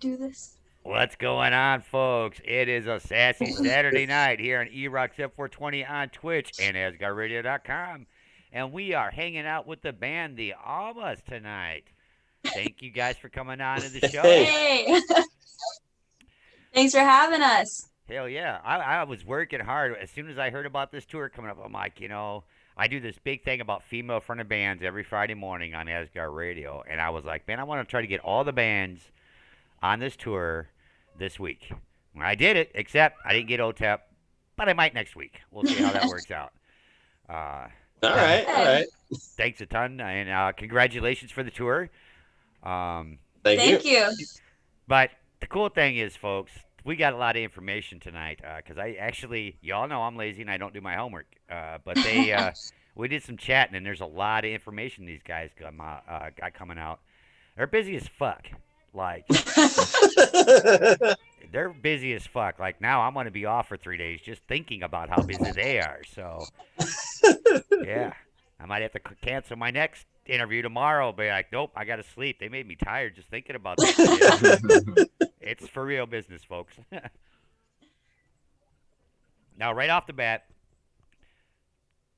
do this? What's going on, folks? It is a sassy Saturday night here on eRock 420 on Twitch and asgardradio.com. And we are hanging out with the band, the Almas, tonight. Thank you guys for coming on to the show. Hey! Thanks for having us. Hell yeah. I was working hard. As soon as I heard about this tour coming up, I'm like, I do this big thing about female fronted bands every Friday morning on Asgard Radio. And I was like, man, I want to try to get all the bands on this tour this week. I did it, except I didn't get OTEP, but I might next week. We'll see how that works out. All right. Thanks a ton, and congratulations for the tour. Thank you. But the cool thing is, folks, we got a lot of information tonight because y'all know I'm lazy and I don't do my homework. But we did some chatting, and there's a lot of information these guys got coming out. They're busy as fuck. Like, they're busy as fuck. Like, now I'm going to be off for 3 days just thinking about how busy they are. So, yeah. I might have to cancel my next interview tomorrow. Be like, nope, I got to sleep. They made me tired just thinking about that. It's for real business, folks. Now, right off the bat,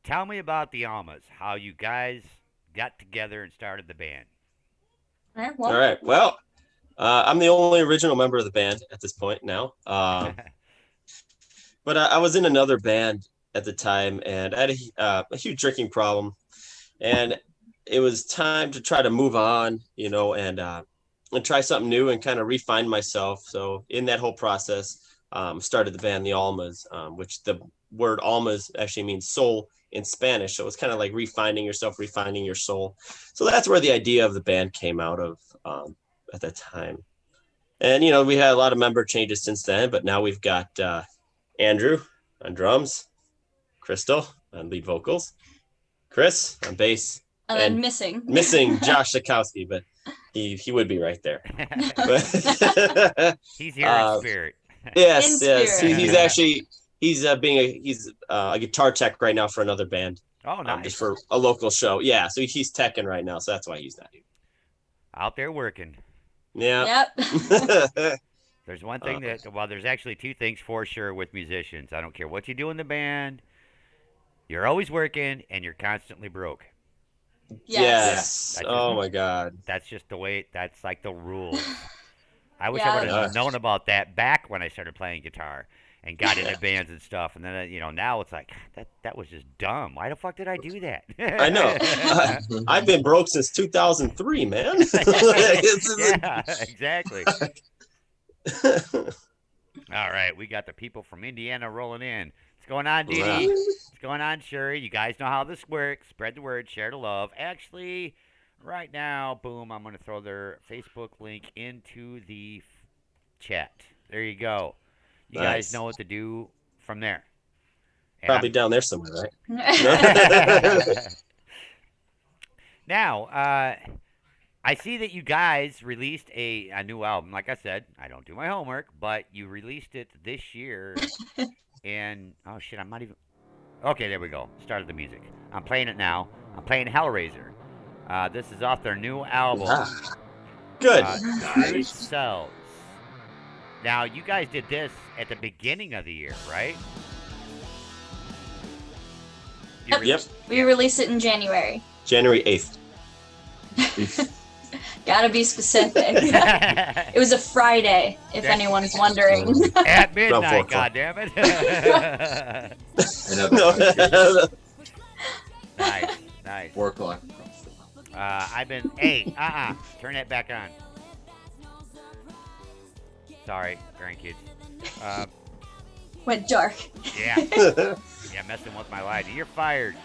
tell me about the Almas, how you guys got together and started the band. All right. Well, I'm the only original member of the band at this point now. But I was in another band at the time, and I had a huge drinking problem. And it was time to try to move on, and try something new and kind of refine myself. So in that whole process, started the band, the Almas, which the word Almas actually means soul in Spanish. So it's kind of like refining yourself, refining your soul. So that's where the idea of the band came out of at that time. And, we had a lot of member changes since then, but now we've got Andrew on drums, Crystal on lead vocals, Chris on bass, and missing Josh Sikowski, but he would be right there. He's here in spirit. Yes. He's actually he's a guitar tech right now for another band. Oh, nice. Just for a local show. Yeah, so he's teching right now, so that's why he's not here. Out there working. Yeah. Yep. There's one thing there's actually two things for sure with musicians. I don't care what you do in the band. You're always working and you're constantly broke. Yes. Oh my God. That's just the way. That's like the rules. I wish I would have known about that back when I started playing guitar and got into bands and stuff. And then now it's like that was just dumb. Why the fuck did I do that? I know. I've been broke since 2003, man. Yeah, exactly. All right, we got the people from Indiana rolling in. What's going on, Dee Dee? What's going on, Sherry? You guys know how this works. Spread the word, share the love. Actually, right now, boom, I'm going to throw their Facebook link into the chat. There you go. You guys know what to do from there. And probably down there somewhere, right? Now, I see that you guys released a new album. Like I said, I don't do my homework, but you released it this year. And, oh shit, I'm not even... Okay, there we go. Started the music. I'm playing it now. I'm playing Hellraiser. This is off their new album. Good. Truth Sells. Now, you guys did this at the beginning of the year, right? Yep. We released it in January. January 8th. Gotta be specific. It was a Friday, if anyone's wondering. At midnight, goddammit. Nice. 4 o'clock. Turn that back on. Sorry, grandkids. Went dark. Yeah, messing with my lighting. You're fired.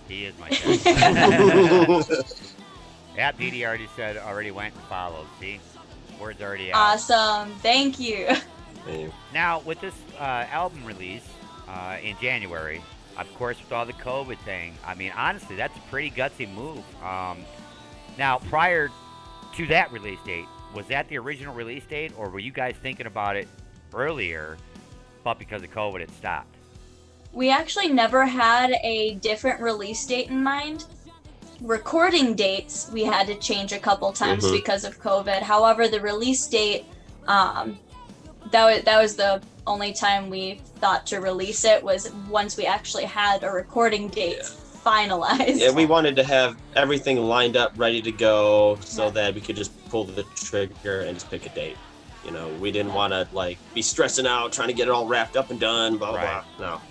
He is my dad. Yeah, Dee Dee already went and followed. See? Word's already out. Awesome. Thank you. Now, with this album release in January, of course, with all the COVID thing, I mean, honestly, that's a pretty gutsy move. Now, prior to that release date, was that the original release date, or were you guys thinking about it earlier, but because of COVID, it stopped? We actually never had a different release date in mind. recording dates we had to change a couple times Mhm. because of COVID. However, the release date, that was the only time we thought to release it, was once we actually had a recording date finalized. Yeah, we wanted to have everything lined up, ready to go, so Yeah. that we could just pull the trigger and just pick a date. You know, we didn't want to like be stressing out trying to get it all wrapped up and done. Blah blah Right. blah. No,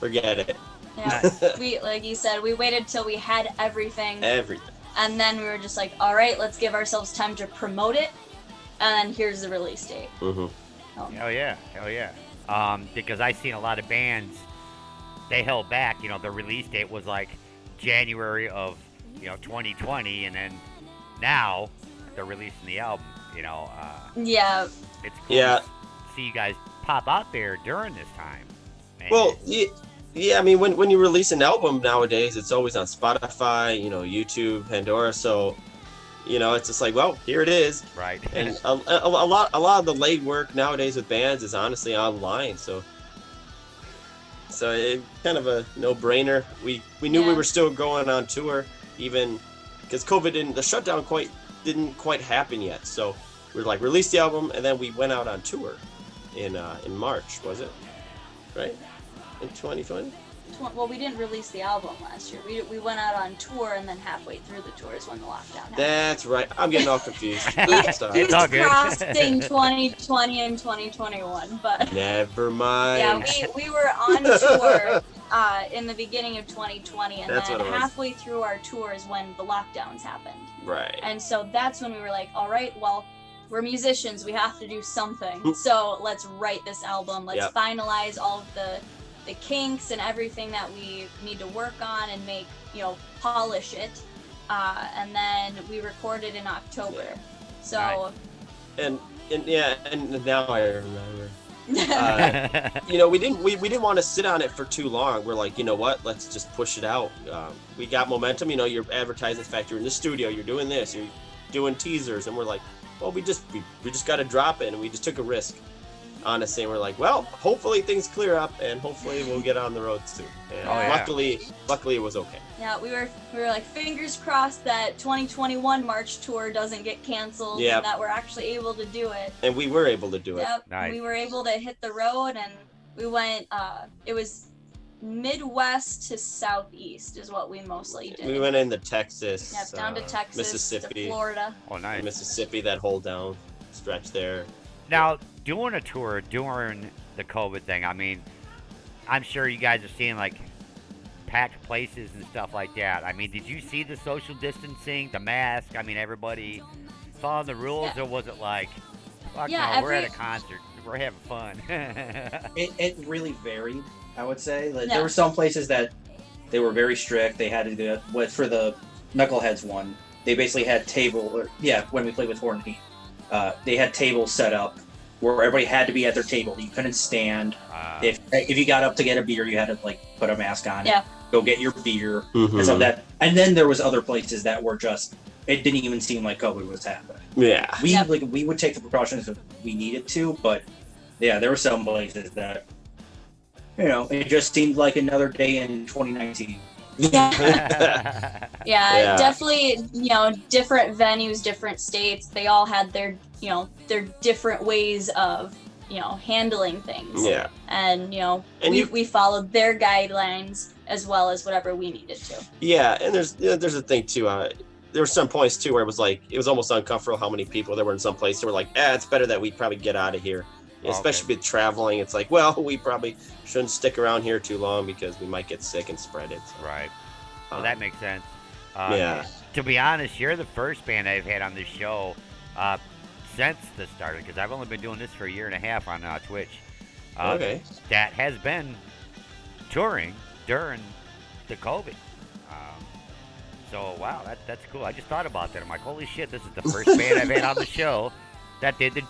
forget it. Yeah, we, like you said, we waited till we had everything, Everything. and then we were just like, all right, let's give ourselves time to promote it, and then here's the release date. Hmm. Hell yeah. Because I seen a lot of bands, they held back. You know, the release date was like January of 2020, and then now they're releasing the album. You know, Yeah, it's cool Yeah. to see you guys pop out there during this time. Man. Well, yeah. I mean, when you release an album nowadays, it's always on Spotify, YouTube, Pandora. So, it's just like, well, here it is. right. And a lot of the late work nowadays with bands is honestly online. So it kind of a no-brainer. We knew we Yeah. were still going on tour, even because COVID the shutdown didn't quite happen yet. So we were like, release the album, and then we went out on tour in March, was it? Right? In 2020? well, we didn't release the album last year. We went out on tour, and then halfway through the tour is when the lockdown happened. That's right. I'm getting all confused. It's all good. Crossing 2020 and 2021, but Never mind. yeah, we were on tour in the beginning of 2020, and That's then what it was. halfway through our tour is when the lockdowns happened. Right. And so that's when we were like, all right, well, we're musicians, we have to do something. So let's write this album. Let's Yep. finalize all of the kinks and everything that we need to work on and make, polish it. And then we recorded in October. Yeah. So And now I remember. We didn't want to sit on it for too long. We're like, you know what? Let's just push it out. We got momentum. You're advertising the fact you're in the studio. You're doing this. You're doing teasers, and we're like, well, we just got to drop it, and we just took a risk. Honestly, and we're like, well, hopefully things clear up, and hopefully we'll get on the road soon. And Oh, yeah. luckily it was okay. yeah, we were like, fingers crossed that 2021 March tour doesn't get canceled, Yep. and that we're actually able to do it. And we were able to do it. Yep, Nice. we were able to hit the road, and we went. It was Midwest to Southeast is what we mostly did. We went into Texas. Yep, down to Texas, Mississippi. to Florida. Oh, nice. Mississippi, that whole down stretch there. Now, doing a tour during the COVID thing, I mean, I'm sure you guys have seen like packed places and stuff like that. I mean, did you see the social distancing, the mask? I mean, everybody following the rules, Yeah. or was it like, fuck Yeah, no, we're at a every- concert, we're having fun? It really varied, I would say. Like, Yeah. There were some places that they were very strict. They had to do it. For the Knuckleheads one, they basically had when we played with Horny, they had tables set up where everybody had to be at their table. You couldn't stand. If you got up to get a beer, you had to like put a mask on. Yeah. Go get your beer Mhm. and stuff like that. And then there was other places that were just. It didn't even seem like COVID was happening. Yeah. We would take the precautions if we needed to, but yeah, there were some places that it just seemed like another day in 2019. Yeah, Yeah. definitely. Different venues, different states. They all had their different ways of handling things. Yeah. And And we followed their guidelines as well as whatever we needed to. Yeah, and there's a thing too. There were some points too where it was almost uncomfortable how many people there were in some places. We're like, it's better that we probably get out of here. Okay. Especially with traveling, it's like, well, we probably shouldn't stick around here too long because we might get sick and spread it. So, Right. Well, that makes sense. Yeah. To be honest, you're the first band I've had on this show since this started, because I've only been doing this for a year and a half on Twitch. Okay. That has been touring during the COVID. So, wow, that's cool. I just thought about that. I'm like, holy shit, this is the first band I've had on the show that did the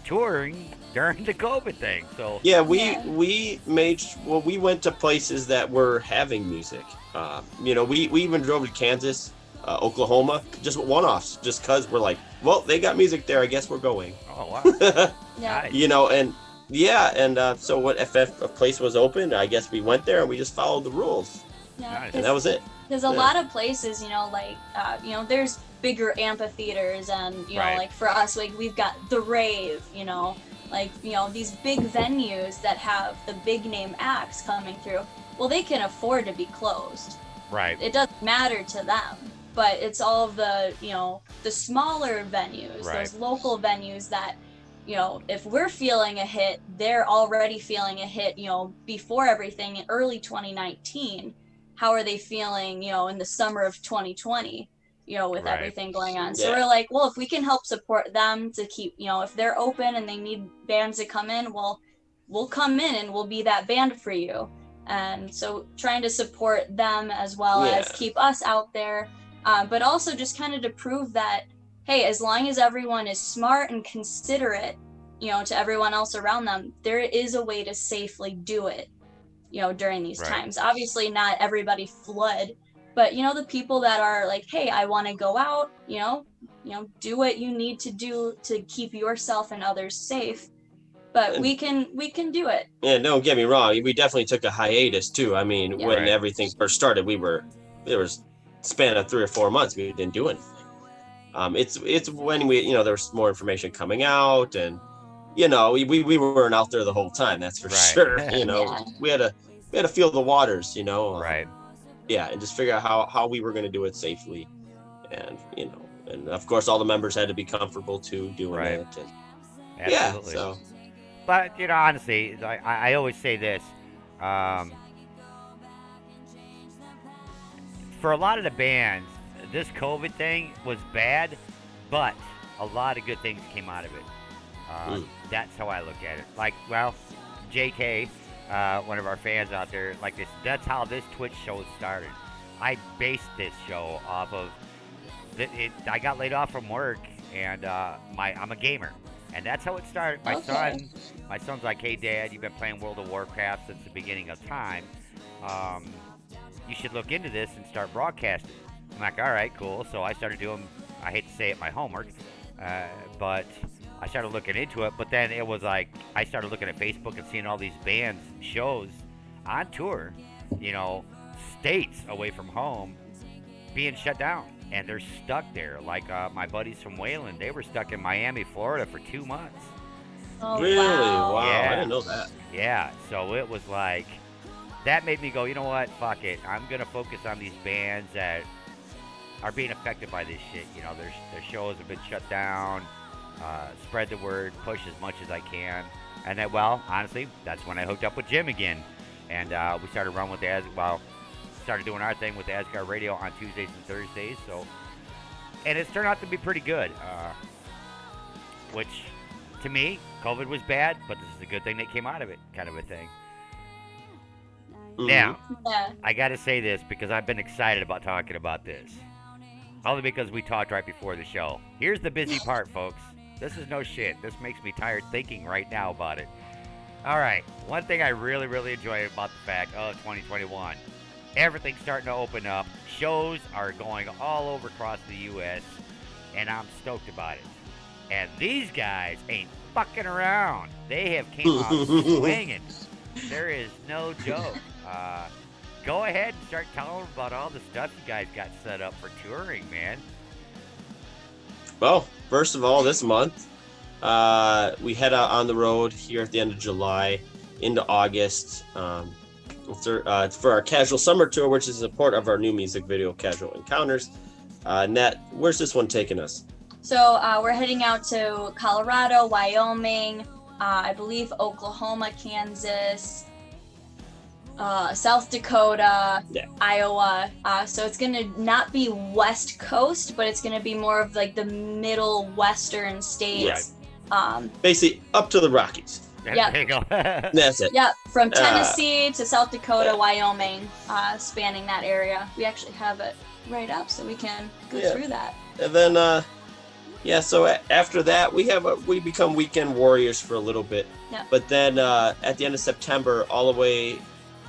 touring during the COVID thing. So Yeah, we went to places that were having music. We even drove to Kansas, Oklahoma, just one-offs, just because we're like, well, they got music there, I guess we're going. oh wow, Yeah. nice. So what if a place was open, I guess we went there and we just followed the rules, Yeah, Nice. and that was it. Because a lot of places, like, there's bigger amphitheaters, and, Right. like for us, like we've got the Rave, like, these big venues that have the big name acts coming through. Well, they can afford to be closed. Right. It doesn't matter to them, but it's all of the, the smaller venues, Right. those local venues that, if we're feeling a hit, they're already feeling a hit, before everything in early 2019. How are they feeling, in the summer of 2020, with Right. everything going on? So Yeah. we're like, well, if we can help support them to keep, if they're open and they need bands to come in, well, we'll come in and we'll be that band for you. And so trying to support them as well as Yeah. keep us out there, but also just kind of to prove that, hey, as long as everyone is smart and considerate, to everyone else around them, there is a way to safely do it, during these Right. times. Obviously not everybody flood, but the people that are like, hey, I want to go out, do what you need to do to keep yourself and others safe. But we can do it. Yeah, don't get me wrong. We definitely took a hiatus too. I mean, Yeah. when Right. everything first started, there was a span of 3 or 4 months we didn't do anything. It's when there was more information coming out, and we weren't out there the whole time. That's for Right. sure. Yeah. we had to feel the waters. Right. Yeah, and just figure out how we were going to do it safely, and and of course all the members had to be comfortable too doing Right. it. And, Absolutely. Yeah, so. But honestly, I always say this. For a lot of the bands, this COVID thing was bad, but a lot of good things came out of it. That's how I look at it. Like, well, JK, one of our fans out there, like this. That's how this Twitch show started. I based this show off of. I got laid off from work, and I'm a gamer. And that's how it started. My son's like, hey, Dad, you've been playing World of Warcraft since the beginning of time. You should look into this and start broadcasting. I'm like, all right, cool. So I started doing, I hate to say it, my homework. But I started looking into it. But then it was like, I started looking at Facebook and seeing all these bands, shows on tour, states away from home, being shut down. And they're stuck there. Like my buddies from Wayland, they were stuck in Miami, Florida for 2 months. Oh, Really? Wow. Yeah. I didn't know that. Yeah, so it was like, that made me go, you know what, fuck it. I'm going to focus on these bands that are being affected by this shit. Their shows have been shut down. Spread the word, push as much as I can. And then, well, honestly, that's when I hooked up with Jim again. And we started running with started doing our thing with the asgardradio on Tuesdays and Thursdays. And it's turned out to be pretty good. Which, to me, COVID was bad, but this is a good thing that came out of it, kind of a thing. Mhm. Now, Yeah. I got to say this because I've been excited about talking about this. Only because we talked right before the show. Here's the busy part, folks. This is no shit. This makes me tired thinking right now about it. All right. One thing I really, really enjoy about the fact of 2021. Everything's starting to open up. Shows are going all over across the U.S. And I'm stoked about it. And these guys ain't fucking around. They have came out swinging. There is no joke. Go ahead and start telling them about all the stuff you guys got set up for touring, man. Well, first of all, this month, we head out on the road here at the end of July into August. It's for our Casual Summer Tour, which is a support of our new music video, Casual Encounters. Nat, where's this one taking us? So we're heading out to Colorado, Wyoming, I believe Oklahoma, Kansas, South Dakota, Iowa. So it's gonna not be West Coast, but it's gonna be more of like the middle Western states. Basically, up to the Rockies. Yeah. There you go. That's it. Yeah, from Tennessee to South Dakota, Wyoming, spanning that area. We actually have it right up, so we can go through that. And then, so after that, we become weekend warriors for a little bit. Yeah. But then at the end of September, all the way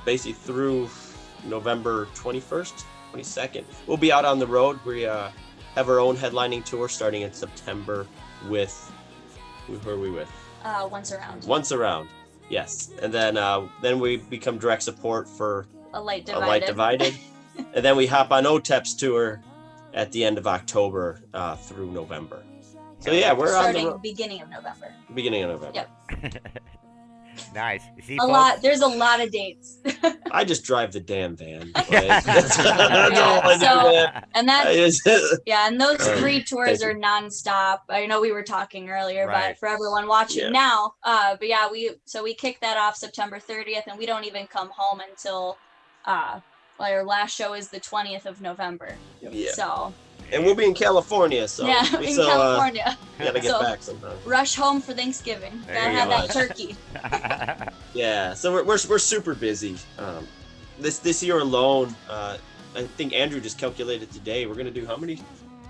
basically through November 21st, 22nd, we'll be out on the road. We have our own headlining tour starting in September with, who are we with? Once Around. Once Around, yes. And then we become direct support for A Light A Light Divided. Divided. And then we hop on OTEP's tour at the end of October through November. So yeah, we're starting on the beginning of November. beginning of November. Yep. Nice. See, A lot. There's a lot of dates. I just drive the damn van. Like, that's all I do, So- man. And that's yeah, and those Um, 3 tours thank you. are nonstop. I know we were talking earlier, Right. but for everyone watching Yeah. now, but yeah, we kick that off September 30th, and we don't even come home until our last show is the 20th of November. Yeah. So And we'll be in California, so yeah, we in still California, gotta get So- back sometime. rush home for Thanksgiving. There Gotta you have go. that turkey. Yeah, so we're super busy. This year alone, I think Andrew just calculated today. We're gonna do how many?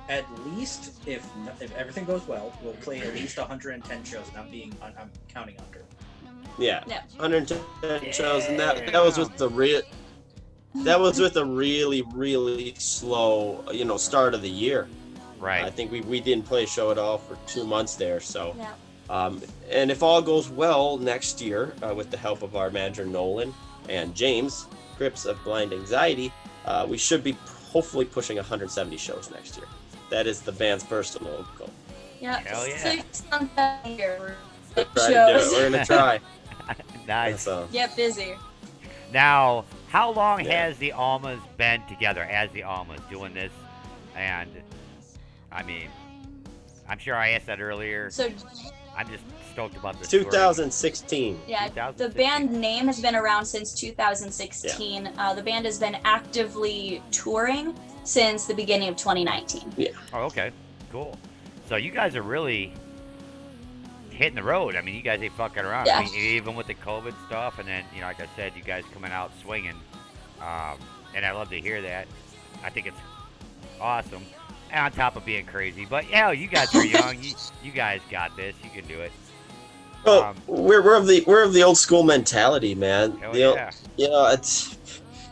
At least, if everything goes well, we'll play at least 110 shows. I'm counting under. Yeah, Yeah. 110 shows, and that was with the That was with a really slow, start of the year. Right. I think we didn't play a show at all for 2 months there. So, Yeah. and if all goes well next year, with the help of our manager Nolan and James Cripps of Blind Anxiety, we should be hopefully pushing 170 shows next year. That is the band's personal goal. Yeah. Hell yeah. 6 months a year. We're trying to do Shows. it. We're gonna try. Nice. So, Get busy. Now, how long Yeah. has the Almas been together as the Almas doing this? And I mean, I'm sure I asked that earlier. So I'm just stoked about this. 2016. yeah, the 2016. band name has been around since 2016. The band has been actively touring since the beginning of 2019. Oh, okay. Cool. So you guys are really hitting the road. I mean, you guys ain't fucking around. Yeah. I mean, even with the COVID stuff, and then, like I said, you guys coming out swinging. And I love to hear that. I think it's awesome. And on top of being crazy. But, yeah, you guys are young. you guys got this. You can do it. Well, we're of the old school mentality, man. Hell yeah. It's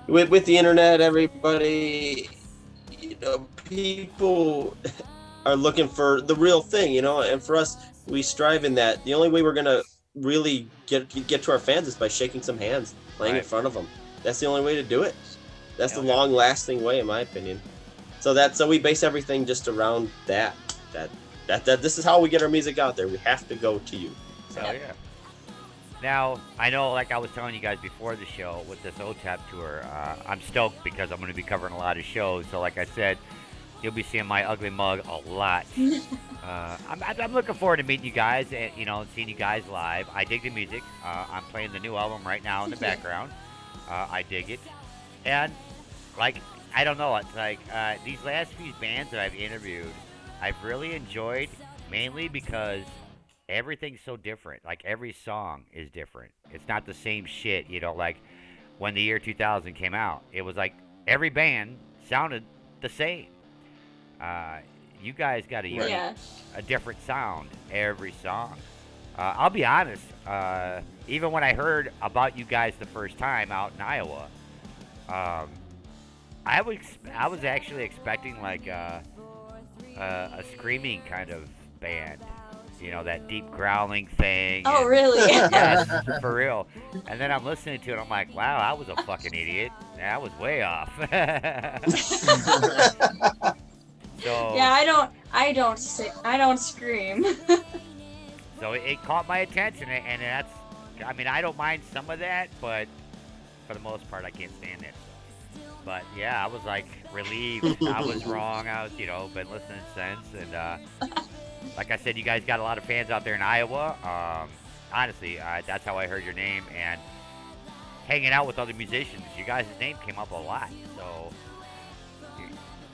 with the internet, everybody, people are looking for the real thing, and for us, we strive in that. The only way we're gonna really get to our fans is by shaking some hands, playing in Right. front of them. That's the only way to do it. That's Hell the yeah. long-lasting way, in my opinion. So we base everything just around that. That this is how we get our music out there. We have to go to you. So, Hell yeah. Now, I know, like I was telling you guys before the show, with this OTAP tour, I'm stoked because I'm going to be covering a lot of shows. So, like I said, you'll be seeing my ugly mug a lot. I'm looking forward to meeting you guys and, seeing you guys live. I dig the music. I'm playing the new album right now in the background. I dig it. And, I don't know, it's like these last few bands that I've interviewed, I've really enjoyed, mainly because everything's so different. Like, every song is different. It's not the same shit, like when the year 2000 came out. It was like every band sounded the same. You guys got a different sound every song. I'll be honest, even when I heard about you guys the first time out in Iowa, I was actually expecting like a screaming kind of band, that deep growling thing. Oh, and- really? Yes, for real. And then I'm listening to it, I'm like, wow, I was a fucking idiot. I was way off. So Yeah, I don't scream. So it caught my attention, and that's, I mean, I don't mind some of that, but for the most part, I can't stand that stuff. But yeah, I was like relieved. I was wrong. I was, been listening since, and like I said, you guys got a lot of fans out there in Iowa. Honestly, that's how I heard your name, and hanging out with other musicians, you guys' name came up a lot. So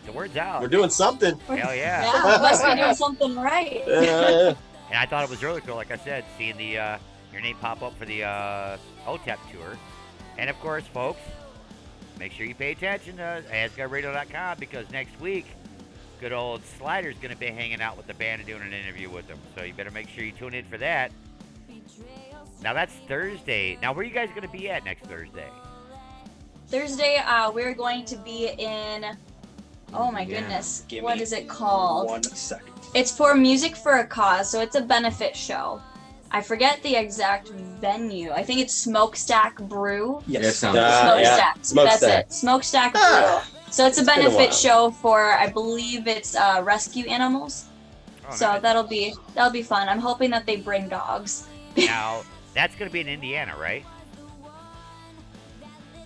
the word's out. we're doing something. Hell yeah. Yeah, must be doing something right. Yeah. And I thought it was really cool, like I said, seeing the your name pop up for the OTEP tour. And of course, folks, make sure you pay attention to asgardradio.com, because next week, good old Slider's going to be hanging out with the band and doing an interview with them. So you better make sure you tune in for that. Now that's Thursday. Now where are you guys going to be at next Thursday? Thursday, we're going to be in. Oh my goodness, Give what me is it called? 1 second. It's for Music for a Cause, so it's a benefit show. I forget the exact venue. I think it's Smokestack Brew. Yes. Yeah. Smokestack. That's Smokestack. it. Smokestack Ah. Brew. So it's a been a benefit while. show for, I believe it's rescue animals. Oh, So nice. that'll be fun. I'm hoping that they bring dogs. Now, that's going to be in Indiana, right?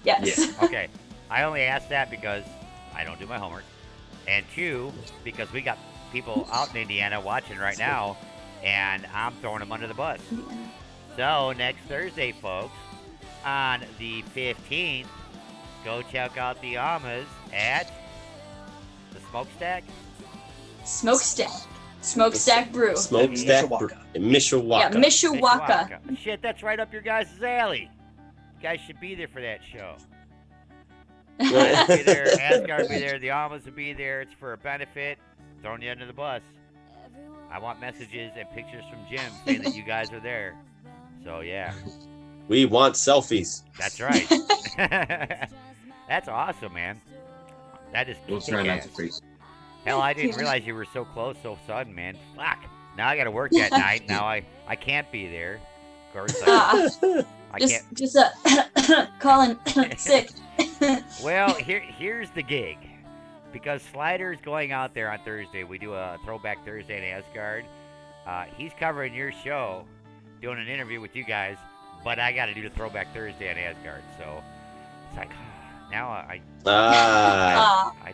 Yes. Okay. I only asked that because I don't do my homework. And two, because we got people out in Indiana watching right now, and I'm throwing them under the bus. So, next Thursday, folks, on the 15th, go check out the Almas at the Smokestack. Smokestack Brew. Smokestack Mishawaka. Mishawaka. Yeah, Mishawaka. Shit, that's right up your guys' alley. You guys should be there for that show. I'll be there, Asgard will be there, the Almas will be there. It's for a benefit. Throwing you under the bus. I want messages and pictures from Jim saying that you guys are there. So, yeah. We want selfies. That's right. That's awesome, man. That is We'll try not to kick-ass. freeze. Hell, I didn't realize you were so close so sudden, man. Fuck. Now I got to work that night. Now I can't be there. Of course, I can't. Just calling sick. Well, here's the gig. Because Slider's going out there on Thursday. We do a Throwback Thursday in Asgard. He's covering your show, doing an interview with you guys, but I got to do the Throwback Thursday in Asgard. So it's like, now I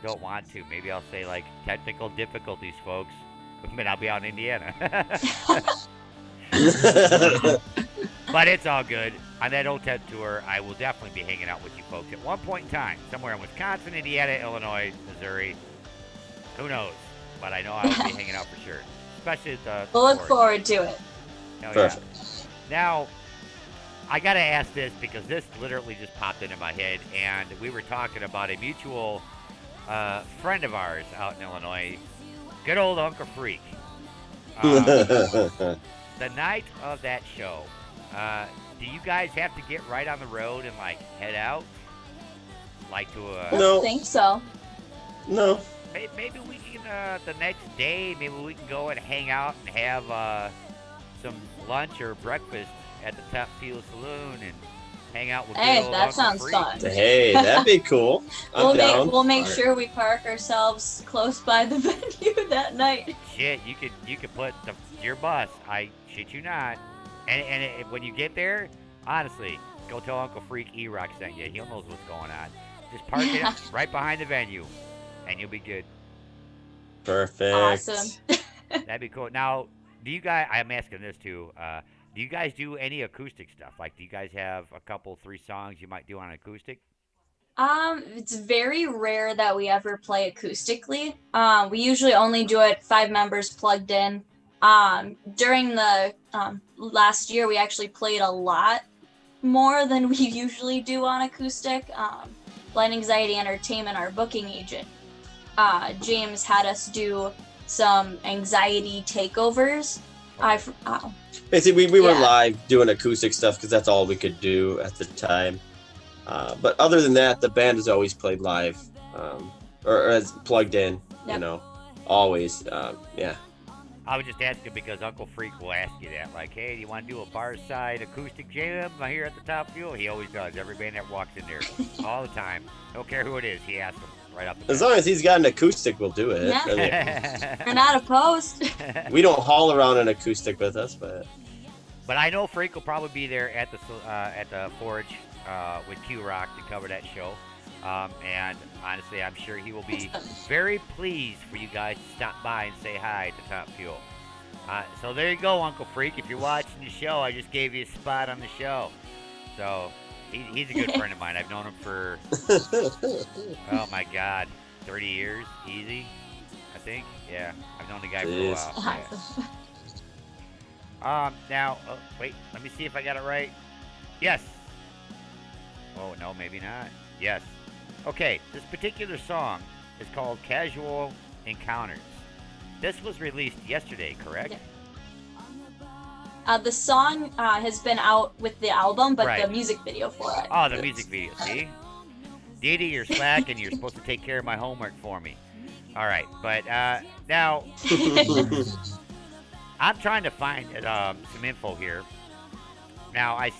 don't want to. Maybe I'll say, like, technical difficulties, folks. But I'll be out in Indiana. But it's all good. On that old TED tour, I will definitely be hanging out with you folks at one point in time, somewhere in Wisconsin, Indiana, Illinois, Missouri. Who knows? But I know I will be hanging out for sure. Especially at the We'll look Forge. forward to it. Hell Perfect. yeah. Now, I got to ask this because this literally just popped into my head, and we were talking about a mutual friend of ours out in Illinois, good old Uncle Freak. The night of that show, do you guys have to get right on the road and, like, head out? Like to I a... No. don't think so. No. Maybe we can, the next day, maybe we can go and hang out and have some lunch or breakfast at the Top Fuel Saloon and hang out with Hey, good old that Uncle sounds Freak. fun. Hey, that'd be cool. I'm down. We'll make Alright. sure we park ourselves close by the venue that night. Shit, you could put your bus. I shit you not. And when you get there, honestly, go tell Uncle Freak E-Rock sent you. He knows what's going on. Just park it right behind the venue, and you'll be good. Perfect. Awesome. That'd be cool. Now, do you guys? I'm asking this too. Do you guys do any acoustic stuff? Like, do you guys have a couple, 3 songs you might do on acoustic? It's very rare that we ever play acoustically. We usually only do it 5 members plugged in. During the last year, we actually played a lot more than we usually do on acoustic. Blind Anxiety Entertainment, our booking agent, James had us do some anxiety takeovers. Basically, we were Yeah. live doing acoustic stuff because that's all we could do at the time. But other than that, the band has always played live, or as plugged in. You Yep. know, always. Yeah. I was just asking because Uncle Freak will ask you that. Like, hey, do you want to do a bar side acoustic jam here at the Top Fuel? He always does. Every band that walks in there, all the time. Don't care who it is. He asks them right off the As bat. long as he's got an acoustic, we'll do it. Yeah. I We're not opposed. mean, we don't haul around an acoustic with us, but But I know Freak will probably be there at the Forge with Q Rock to cover that show. And honestly, I'm sure he will be very pleased for you guys to stop by and say hi to Top Fuel. So there you go, Uncle Freak. If you're watching the show, I just gave you a spot on the show. So he's a good friend of mine. I've known him for, oh my God, 30 years, easy, I think. Yeah, I've known the guy for a Jeez. while. Yeah. Now, wait, let me see if I got it right. Yes. Oh, no, maybe not. Yes. Okay, this particular song is called Casual Encounters. This was released yesterday, correct? Yeah. The song has been out with the album, but Right. the music video for it. Oh, the music video, see? Dee Dee, you're slacking. You're supposed to take care of my homework for me. All right, but now I'm trying to find some info here. Now, I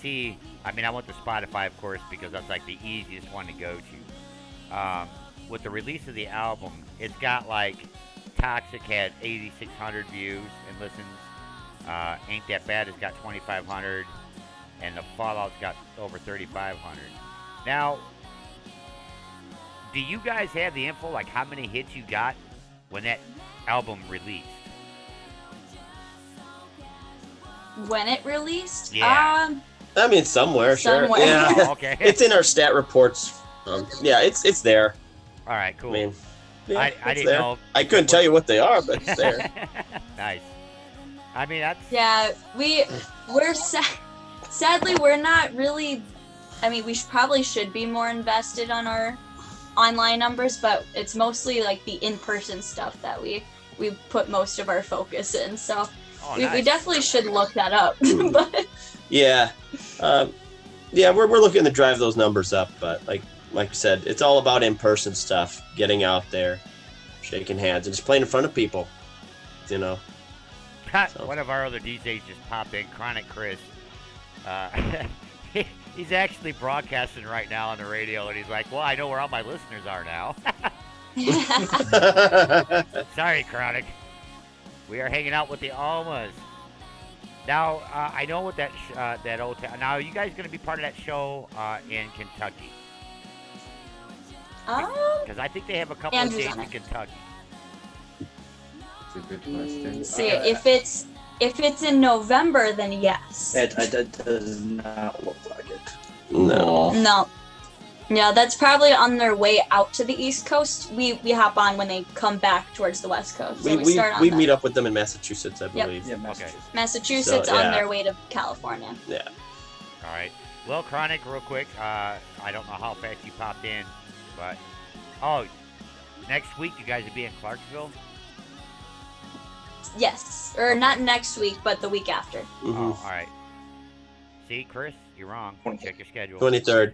went to Spotify, of course, because that's like the easiest one to go to. with the release of the album, it's got like Toxic had 8,600 views and listens. Ain't That Bad has got 2,500, and the Fallout's got over 3,500. Now, do you guys have the info, like how many hits you got when that album released? When it released? Yeah. I mean, somewhere. Sure. Somewhere. Yeah. Oh, okay. It's in our stat reports. Yeah, it's there. All right, cool. I mean, yeah, I it's didn't there. know. I couldn't tell you what they are, but it's there. Nice. I mean, that's. Yeah, we're sadly we're not really. I mean, we probably should be more invested on our online numbers, but it's mostly like the in-person stuff that we put most of our focus in. So we Nice. definitely should look that up. But Yeah. Yeah, we're looking to drive those numbers up, but like you said, it's all about in-person stuff, getting out there, shaking hands, and just playing in front of people. You know. So. One of our other DJs just popped in, Chronic Chris. He's actually broadcasting right now on the radio, and he's like, well, I know where all my listeners are now. Sorry, Chronic. We are hanging out with the Almas. Now, I know what that old town. Now, are you guys going to be part of that show in Kentucky? Because I think they have a couple of Andrew's days on in it. Kentucky. That's a good question. see, if it's in November, then yes. It does not look like it. No. No. Yeah, that's probably on their way out to the East Coast. We hop on when they come back towards the West Coast. So we start on we that. meet up with them in Massachusetts, I Yep. believe. Yeah, Massachusetts. Massachusetts So, yeah. on their way to California. Yeah. All right. Well, Chronic, real quick. I don't know how fast you popped in, but next week you guys will be in Clarksville. Yes, or not next week, but the week after. Mhm. Oh, all right. See, Chris, you're wrong. 23rd. Check your schedule. 23rd.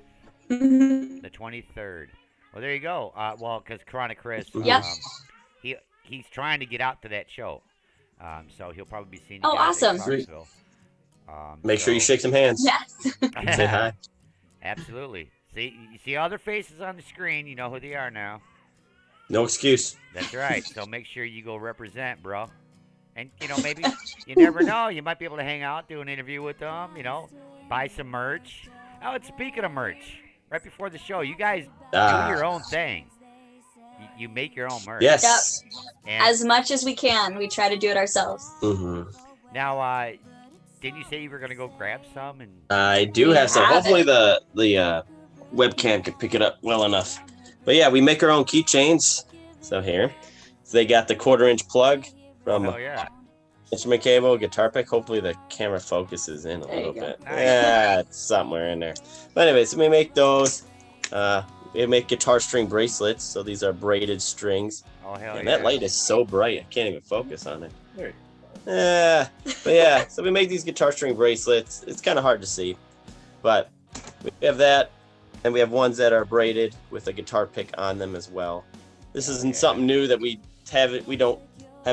The 23rd. Well, there you go. Well, because Chronic Chris, Yep. he's trying to get out to that show, so he'll probably be seeing you Oh, guys in awesome. Clarksville. Make sure you shake some hands. Yes. Say hi. Absolutely. See, you see all their faces on the screen. You know who they are now. No excuse. That's right. So make sure you go represent, bro. And, maybe you never know. You might be able to hang out, do an interview with them, buy some merch. Oh, and speaking of merch, right before the show, you guys do your own thing. You make your own merch. Yes. And As much as we can, we try to do it ourselves. Mm-hmm. now, didn't you say you were going to go grab some? And I do have some. have Hopefully the webcam can pick it up well enough. But yeah, we make our own keychains. So here, they got the 1/4-inch plug from oh, yeah. instrument cable, guitar pick. Hopefully the camera focuses in a There little you go. bit. Nice. Yeah, it's somewhere in there. But anyways, we make those. We make guitar string bracelets. So these are braided strings. Oh, hell And yeah. that light is so bright, I can't even focus on it. There you Yeah, but yeah, so we make these guitar string bracelets. It's kind of hard to see, but we have that, and we have ones that are braided with a guitar pick on them as well. This isn't something new that we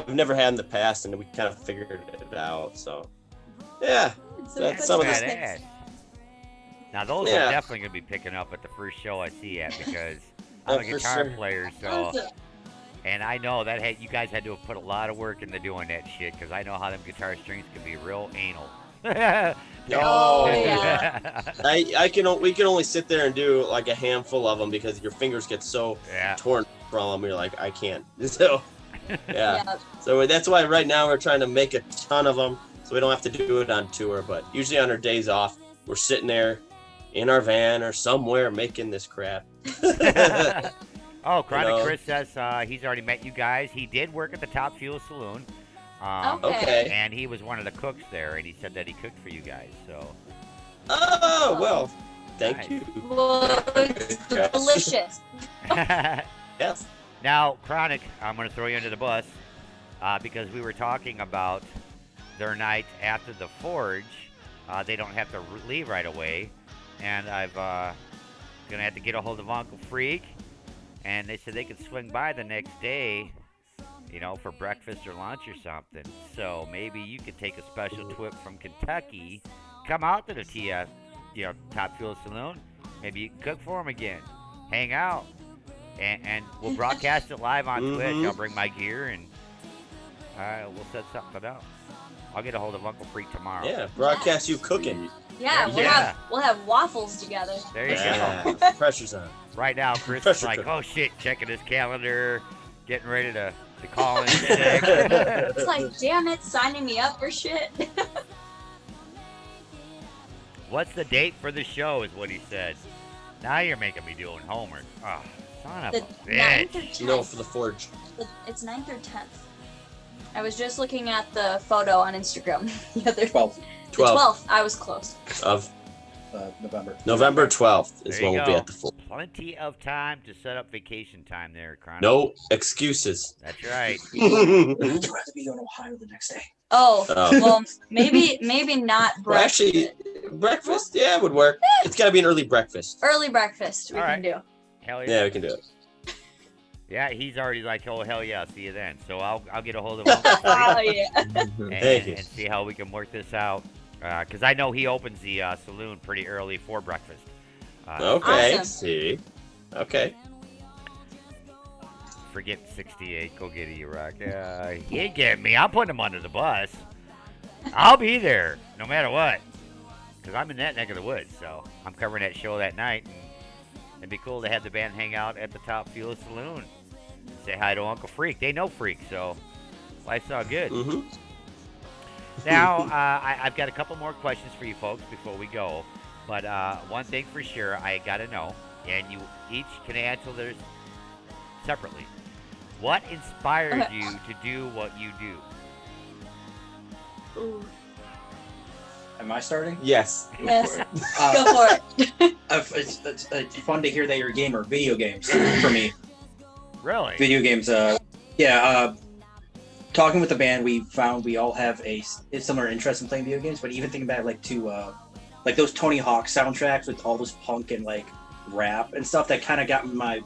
never had in the past, and we kind of figured it out. So yeah, that's some of the badass. Now, those Yeah. are definitely going to be picking up at the first show I see at because I'm a For guitar sure. player, so. And I know that you guys had to have put a lot of work into doing that shit because I know how them guitar strings can be real anal. Oh, yeah. we can only sit there and do like a handful of them because your fingers get so Yeah. torn from them. You're like, I can't. So yeah. Yeah. So that's why right now we're trying to make a ton of them so we don't have to do it on tour. But usually on our days off, we're sitting there in our van or somewhere making this crap. Oh, Chronic You know? Chris says he's already met you guys. He did work at the Top Fuel Saloon. Okay. And he was one of the cooks there, and he said that he cooked for you guys. So. Oh, well, thank Nice. you. Well, it's delicious. Yes. Now, Chronic, I'm going to throw you under the bus because we were talking about their night after the Forge. They don't have to leave right away. And I've going to have to get a hold of Uncle Freak. And they said they could swing by the next day, for breakfast or lunch or something. So maybe you could take a special trip from Kentucky, come out to the Top Fuel Saloon. Maybe you can cook for them again. Hang out. and we'll broadcast it live on Mhm. Twitch. I'll bring my gear and we'll set something up. I'll get a hold of Uncle Freak tomorrow. Yeah, broadcast you cooking. Yeah, Yeah. we'll have waffles together. There you go. Yeah, pressure's on. Right now, Chris is Pressure like, cooker. oh shit, checking his calendar, getting ready to call in sick. It's like, damn it, signing me up for shit. What's the date for the show is what he said. Now you're making me doing homework. Oh, son of The a 9th or bitch. 10th. No, for the Forge. It's 9th or 10th. I was just looking at the photo on Instagram the other 12th The 12th. I was close. Of November. November 12th is There when you we'll be go. at the Forge. Plenty of time to set up vacation time there, Chrono. No excuses. That's right. I'd rather be in Ohio the next day. Oh, Oh. well, maybe not Well, breakfast. actually, breakfast, yeah, would work. It's gotta be an early breakfast. Early breakfast we All can right. do. Hell Yeah, we can do it. Yeah, he's already like, oh hell yeah, see you then. So I'll get a hold of him Oh yeah. Thank you. and see how we can work this out. Because I know he opens the saloon pretty early for breakfast. Okay, Awesome. see. Okay. Forget 68. Go get it, Rock. He ain't getting me. I'm putting him under the bus. I'll be there no matter what. Because I'm in that neck of the woods. So I'm covering that show that night. And it'd be cool to have the band hang out at the Top Fuel Saloon. Say hi to Uncle Freak. They know Freak, so life's all good. Mm-hmm. Now, I've got a couple more questions for you folks before we go. But one thing for sure, I got to know, and you each can answer this separately. What inspired Okay. you to do what you do? Ooh. Am I starting? Yes. Yes. Uh, Go for it. it's fun to hear that you're a gamer. Video games for me. Really? Video games. Talking with the band, we found we all have a similar interest in playing video games. But even thinking back, like those Tony Hawk soundtracks with all this punk and like rap and stuff, that kind of got my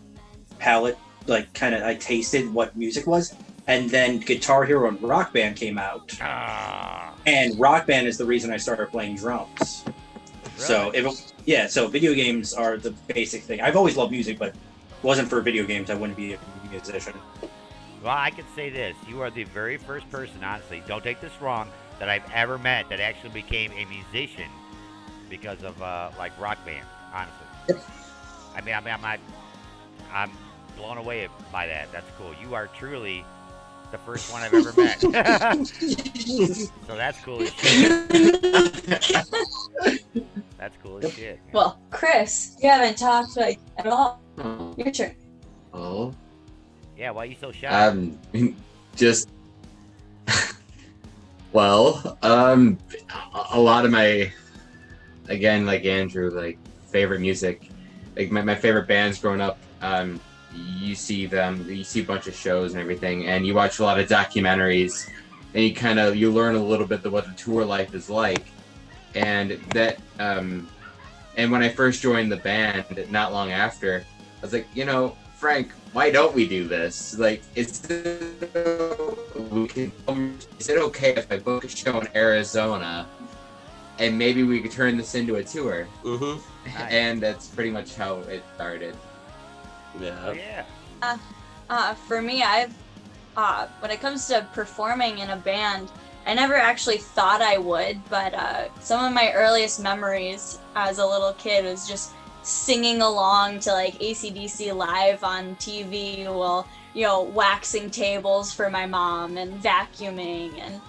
palate. I tasted what music was. And then Guitar Hero and Rock Band came out. Ah, And Rock Band is the reason I started playing drums. So so video games are the basic thing. I've always loved music, but if it wasn't for video games, I wouldn't be a musician. well, I can say this. You are the very first person, honestly, don't take this wrong, that I've ever met that actually became a musician because of, like, Rock Band, honestly. I'm blown away by that. That's cool. You are truly the first one I've ever met. So that's cool as shit. That's cool as shit. man. Well, Chris, you haven't talked like at all. Oh. Your turn. Oh. Yeah, why are you so shy? Just well, a lot of my, again, like Andrew, like favorite music, like my favorite bands growing up. You see a bunch of shows and everything, and you watch a lot of documentaries, and you learn a little bit of what the tour life is like, and that, and when I first joined the band, not long after, I was like, Frank, why don't we do this? Like, is it okay if I book a show in Arizona and maybe we could turn this into a tour? Mm-hmm. Nice. And that's pretty much how it started. Oh, Yeah. yeah. For me, I've when it comes to performing in a band, I never actually thought I would, but some of my earliest memories as a little kid was just singing along to like AC/DC live on TV while waxing tables for my mom and vacuuming. And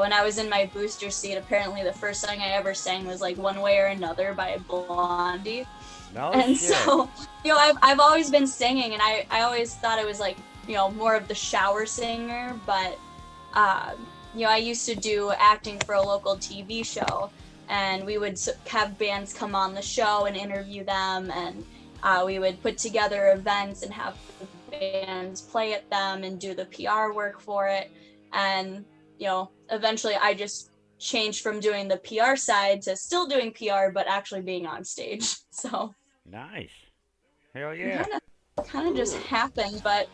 when I was in my booster seat, apparently the first song I ever sang was like One Way or Another by Blondie. No And shit. so I've always been singing, and I always thought I was like more of the shower singer, but I used to do acting for a local TV show, and we would have bands come on the show and interview them, and we would put together events and have bands play at them and do the PR work for it. And eventually I just changed from doing the PR side to still doing PR but actually being on stage. So Nice. Hell yeah. kind of just happened, but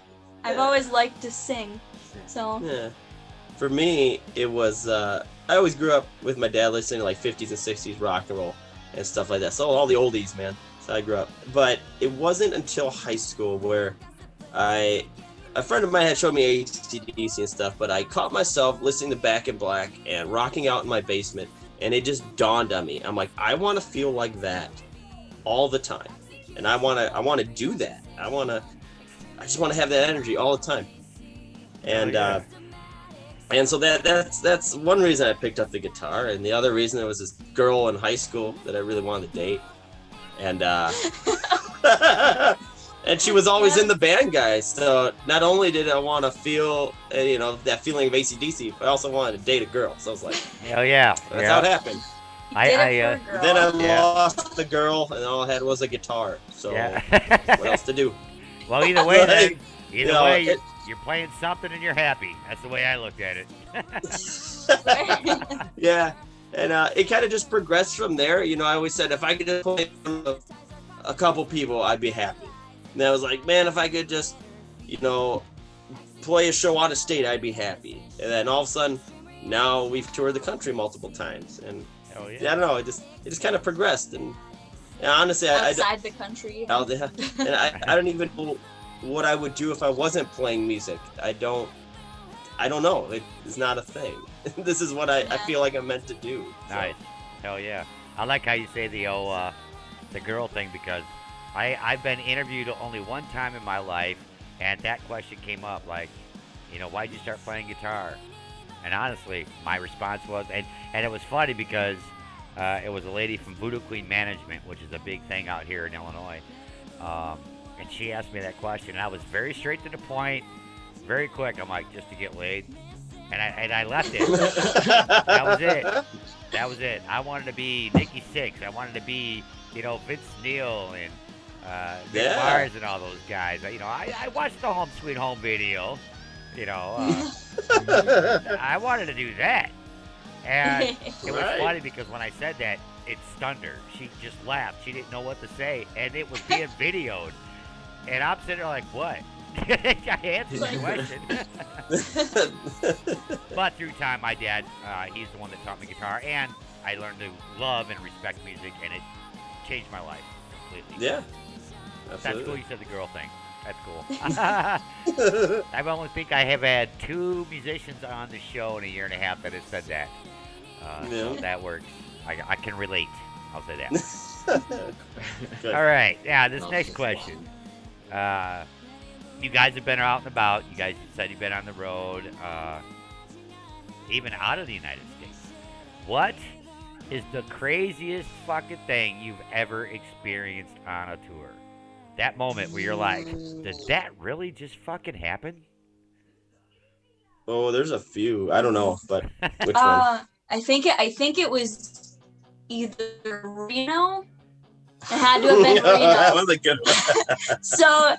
I've always liked to sing. So Yeah. For me, it was, I always grew up with my dad listening to like 50s and 60s rock and roll and stuff like that. So all the oldies, man. So I grew up. But it wasn't until high school where a friend of mine had showed me AC/DC and stuff, but I caught myself listening to Back in Black and rocking out in my basement, and it just dawned on me. I'm like, I want to feel like that all the time, and I want to do that. I just want to have that energy all the time, and and so that's one reason I picked up the guitar, and the other reason, it was this girl in high school that I really wanted to date, and and she was always in the band, guys. So not only did I want to feel, that feeling of AC/DC, but I also wanted to date a girl. So I was like, hell yeah. that's how it happened. Then Then I lost the girl, and all I had was a guitar. So what else to do? Well, either way, Like, you're playing something and you're happy. That's the way I looked at it. Yeah, and it kind of just progressed from there. I always said if I could just play a couple people, I'd be happy. And I was like, man, if I could just, play a show out of state, I'd be happy. And then all of a sudden, now we've toured the country multiple times, and Hell yeah. I don't know, it just kind of progressed. And honestly, outside the country. and I don't even know what I would do if I wasn't playing music. I don't know. It's not a thing. This is what I feel like I'm meant to do. So. Nice. Hell yeah. I like how you say the girl thing, because I've been interviewed only one time in my life, and that question came up, like, why'd you start playing guitar? And honestly, my response was, and it was funny because it was a lady from Voodoo Queen Management, which is a big thing out here in Illinois. And she asked me that question, and I was very straight to the point, very quick. I'm like, just to get laid. And I left it. That was it. I wanted to be Nikki Sixx. I wanted to be, Vince Neil and Nick Mars and all those guys. I watched the Home Sweet Home video. I wanted to do that. And it was funny because when I said that, it stunned her. She just laughed. She didn't know what to say. And it was being videoed. And I'm sitting there like, what? I answered the question. But through time, my dad, he's the one that taught me guitar. And I learned to love and respect music. And it changed my life completely. Yeah. That's Absolutely. cool you said the girl thing. That's cool. I only think I have had 2 musicians on the show in a year and a half that have said that. So that works. I can relate. I'll say that. All right. Yeah, this next question. You guys have been out and about. You guys said you've been on the road, even out of the United States. What is the craziest fucking thing you've ever experienced on a tour? That moment where you're like, did that really just fucking happen? Oh, there's a few. I don't know, but which one? I think it was either Reno. It had to have been Reno. That was a good one. So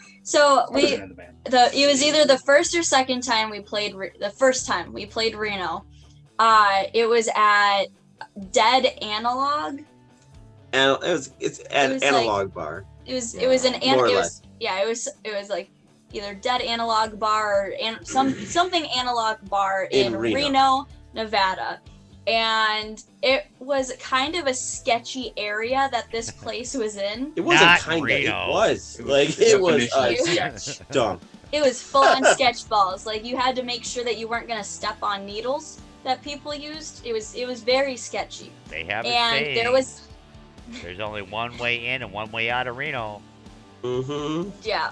it was either the first or second time we played. The first time we played Reno, it was at Dead Analog. And it's an analog bar. It was like either Dead Analog Bar or something analog bar in Reno, Nevada. And it was kind of a sketchy area that this place was in. It wasn't Not kind of. Reno. It was. It was sketch dump. It was full on sketch balls. Like, you had to make sure that you weren't going to step on needles that people used. It was very sketchy. They have a And saying, there was... there's only one way in and one way out of Reno. Mm-hmm. Yeah.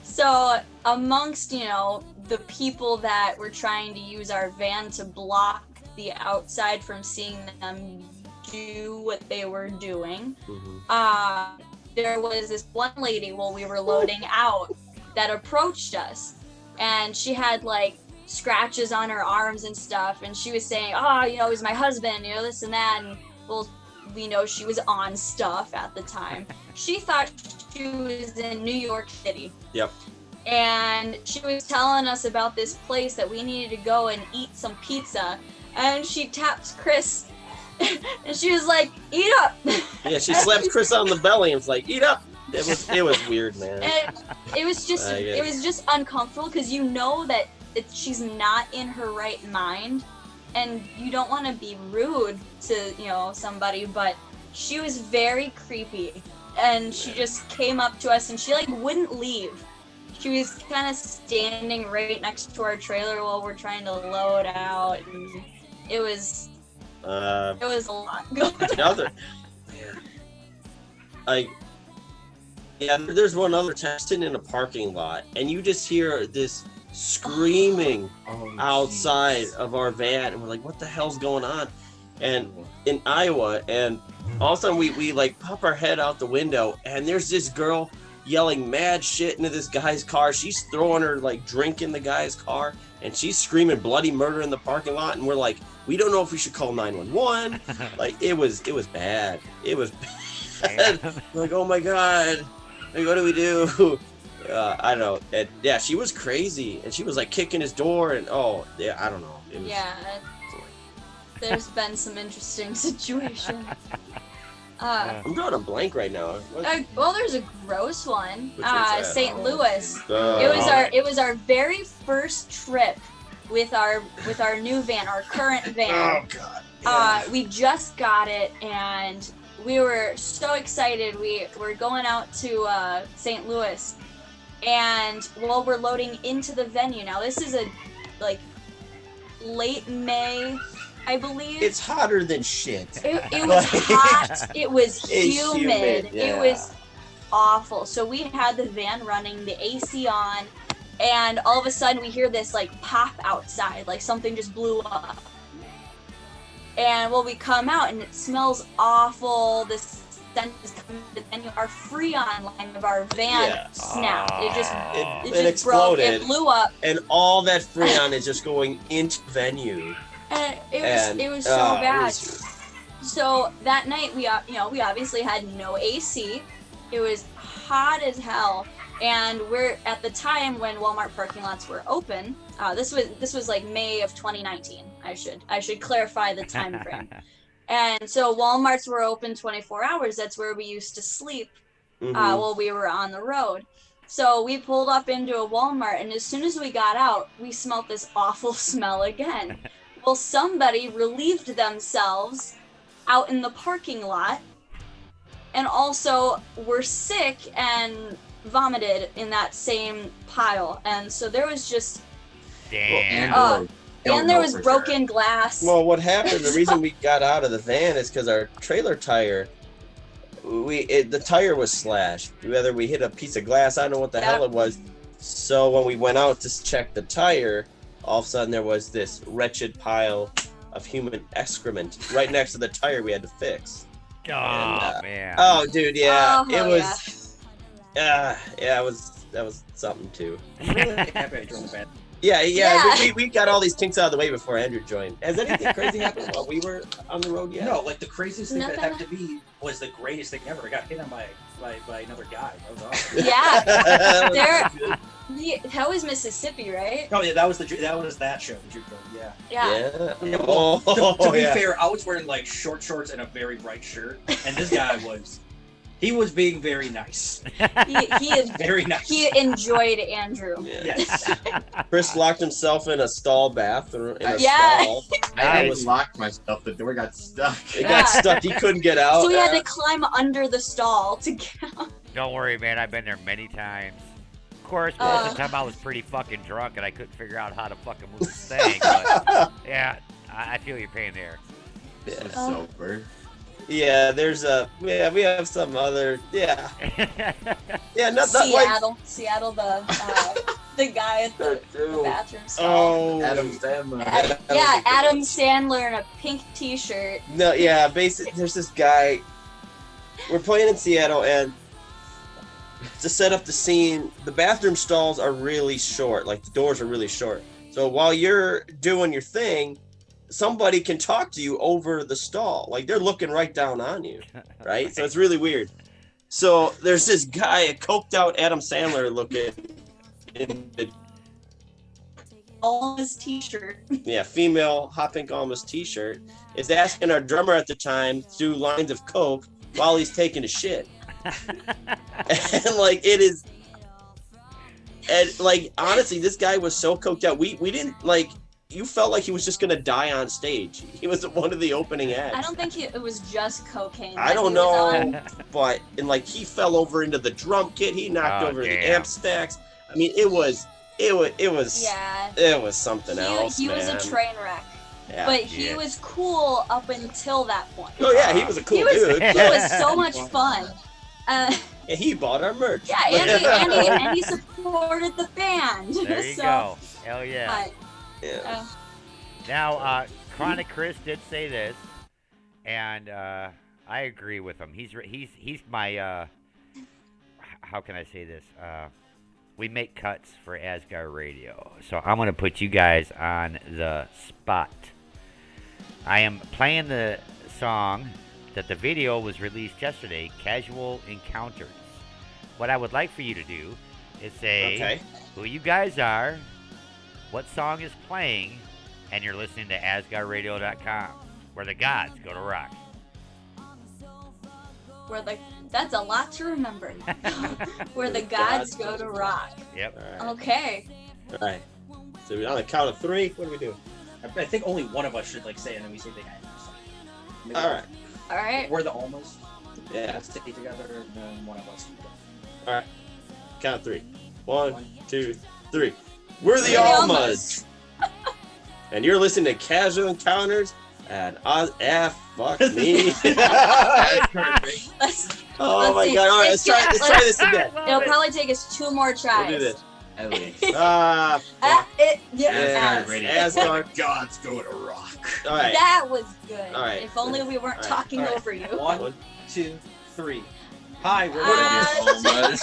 So amongst, the people that were trying to use our van to block the outside from seeing them do what they were doing, there was this one lady while we were loading out that approached us, and she had like scratches on her arms and stuff, and she was saying, he's my husband, this and that, and well, we know she was on stuff at the time. She thought she was in New York City. Yep. And she was telling us about this place that we needed to go and eat some pizza. And she taps Chris, and she was like, "Eat up." Yeah, she slaps Chris on the belly and was like, "Eat up." It was weird, man. And it was just uncomfortable because that she's not in her right mind, and you don't want to be rude to somebody, but she was very creepy. and she just came up to us, and she like wouldn't leave. She was kind of standing right next to our trailer while we're trying to load out, and it was a lot going on. Another, there's one other time sitting in a parking lot, and you just hear this screaming outside of our van, and we're like, what the hell's going on? And in Iowa, and all of a sudden we like pop our head out the window, and there's this girl yelling mad shit into this guy's car. She's throwing her like drink in the guy's car, and she's screaming bloody murder in the parking lot, and we're like, we don't know if we should call 911. Like it was bad. It was bad. We're like, oh my god, like, what do we do? I don't know. And, yeah, she was crazy, and she was like kicking his door, and I don't know. It was, there's been some interesting situations. I'm drawing a blank right now. Well, there's a gross one. Which one's that? St. Louis. It was our very first trip with our new van, our current van. Oh god. Yeah. We just got it, and we were so excited. We were going out to St. Louis, and while we're loading into the venue, now this is a late May, I believe. It's hotter than shit. It was hot. It was humid. Yeah. It was awful. So we had the van running, the AC on, and all of a sudden we hear this like pop outside, like something just blew up. And we come out, and it smells awful. This scent is coming to the venue. Our Freon line of our van snapped. It just exploded. Broke. It blew up. And all that Freon is just going into the venue. And it was so bad. So that night we obviously had no AC. It was hot as hell, and we're at the time when Walmart parking lots were open. This was like May of 2019. I should clarify the time frame. And so Walmarts were open 24 hours. That's where we used to sleep while we were on the road. So we pulled up into a Walmart, and as soon as we got out, we smelled this awful smell again. Well, somebody relieved themselves out in the parking lot, and also were sick and vomited in that same pile. And so there was just... Damn. And there was broken glass. Well, what happened, the reason we got out of the van is because our trailer tire, the tire was slashed. Whether we hit a piece of glass, I don't know what the hell it was. So when we went out to check the tire, all of a sudden there was this wretched pile of human excrement right next to the tire we had to fix. Man. Oh, dude, yeah. Oh, it was... that was something, too. I'm really happy I joined the band. Yeah. We got all these kinks out of the way before Andrew joined. Has anything crazy happened while we were on the road yet? No, like the craziest thing that happened to me was the greatest thing ever. I got hit on by another guy. That was awesome. Yeah. That was Mississippi, right? Oh yeah, that was that show, the juke boat. Yeah. Yeah. To be fair, I was wearing like short shorts and a very bright shirt, and this guy was being very nice. He is very nice. He enjoyed Andrew. Yeah. Yes. Chris locked himself in a stall bathroom. Stall. I locked myself. The door got stuck. It got stuck. He couldn't get out. So he had to climb under the stall to get out. Don't worry, man. I've been there many times. Of course, most of the time I was pretty fucking drunk, and I couldn't figure out how to fucking move the thing. But yeah, I feel your pain there. This is sober. Yeah, we have some other, yeah, not Seattle, the guy at the bathroom stall. Oh, Adam Sandler. Adam Sandler in a pink T-shirt. No, yeah, basically, there's this guy. We're playing in Seattle, and to set up the scene, the bathroom stalls are really short, like the doors are really short. So while you're doing your thing, somebody can talk to you over the stall. Like they're looking right down on you, right? So it's really weird. So there's this guy, a coked out Adam Sandler looking in the Almas T-shirt. Yeah, female hot pink Almas T-shirt is asking our drummer at the time to do lines of coke while he's taking a shit. And like it is, and like honestly, this guy was so coked out. We didn't like. you felt like he was just gonna die on stage. He was one of the opening acts. I don't think it was just cocaine. I that don't he was on. know, but and like he fell over into the drum kit. He knocked over the damn. amp stacks. I mean, it was Yeah. something else, He man. was a train wreck. Yeah. But he was cool up until that point. Oh yeah, he was a cool He was, dude. he was so much fun. And he bought our merch. Yeah, and he supported the band. There you so, go. Hell yeah. Yeah. Now, Chronic Chris did say this, and I agree with him. He's my how can I say this? We make cuts for Asgard Radio, so I'm gonna put you guys on the spot. I am playing the song that the video was released yesterday, Casual Encounters. What I would like for you to do is say who you guys are, what song is playing, and you're listening to asgardradio.com, where the gods go to rock. That's a lot to remember. Where the gods go to rock. Yep. All right. Okay. All right. So on the count of 3, what do we do? I think only one of us should like say it, and then we say the end. Maybe All right. All right. We're the Almas. Yeah. Let's stay together, and then one of us. All right. Count 3. 1, 2, 3. We're the We're the Almas. And you're listening to Casual Encounters and fuck me. Oh Let's my see. god. All right, let's try this again. It'll probably take us 2 more tries. We'll do this. At least. Yeah. Asgard Radio. Asgard. Gods go to rock. All right. That was good. All right. If only we weren't All right. talking All right. over you. 1, 2, 3. Hi, we're Almas.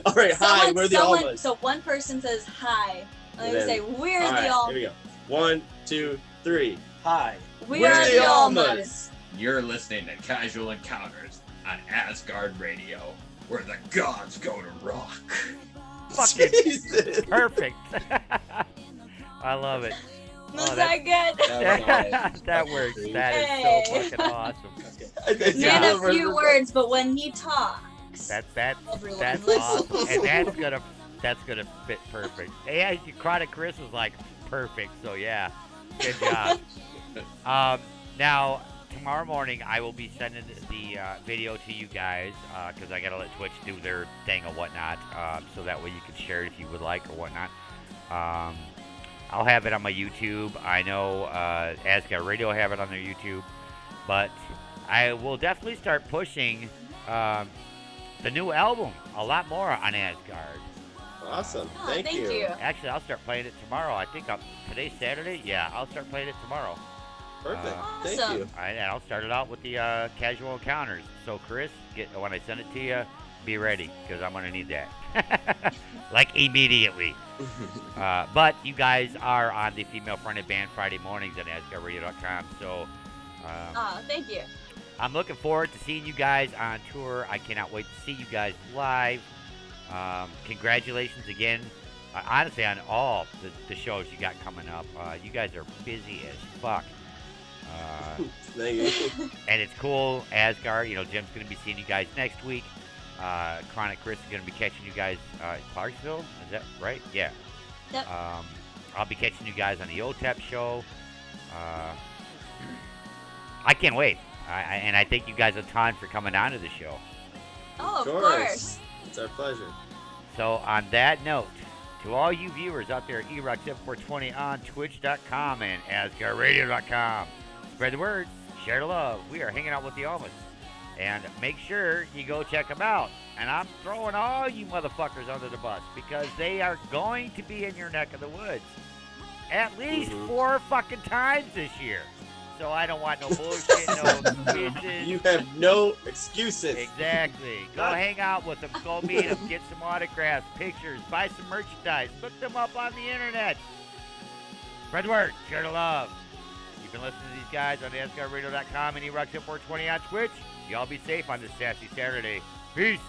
All right. Hi, we're the Almas. So one person says hi. And And we then- say we're All the right, here Almas. we go. 1, 2, 3. Hi. We're the Almas. You're listening to Casual Encounters on Asgard Radio, where the gods go to rock. Fucking Jesus. perfect. I love it. Was Oh, that good? That works. That is Hey. so fucking awesome. Man of few words, but when he talks, That's everyone that's listens. awesome, and that's gonna fit perfect. Yeah, Chronic Chris was like perfect. So yeah, good job. Now tomorrow morning I will be sending the video to you guys because I gotta let Twitch do their thing or whatnot, so that way you can share it if you would like or whatnot. I'll have it on my YouTube. I know Asgard Radio will have it on their YouTube, but I will definitely start pushing the new album a lot more on Asgard. Awesome. Oh, Thank you. Actually, I'll start playing it tomorrow. I think today's Saturday. Yeah, I'll start playing it tomorrow. Perfect. Awesome. Thank you. And I'll start it out with the Casual Encounters. So, Chris, when I send it to you, be ready, because I'm going to need that. Like, immediately. But you guys are on the Female Fronted Band Friday mornings at AsgardRadio.com. So, Oh, thank you. I'm looking forward to seeing you guys on tour. I cannot wait to see you guys live. Congratulations again, honestly, on all the shows you got coming up. You guys are busy as fuck. Thank you. And it's cool, Asgard. Jim's going to be seeing you guys next week. Chronic Chris is going to be catching you guys in Clarksville. Is that right? Yeah. Yep. I'll be catching you guys on the OTEP show. I can't wait. And I thank you guys a ton for coming on to the show. Oh, of course. It's our pleasure. So on that note, to all you viewers out there at eRock7420 on Twitch.com and AsgardRadio.com, spread the word, share the love. We are hanging out with the Almas. And make sure you go check them out. And I'm throwing all you motherfuckers under the bus because they are going to be in your neck of the woods at least 4 fucking times this year. So I don't want no bullshit, no excuses. You have no excuses. Exactly. Go hang out with them. Go meet them. Get some autographs, pictures, buy some merchandise. Look them up on the internet. Spread the word. Share the love. You've been listening to these guys on AsgardRadio.com and eRock7420 on Twitch. Y'all be safe on this sassy Saturday. Peace.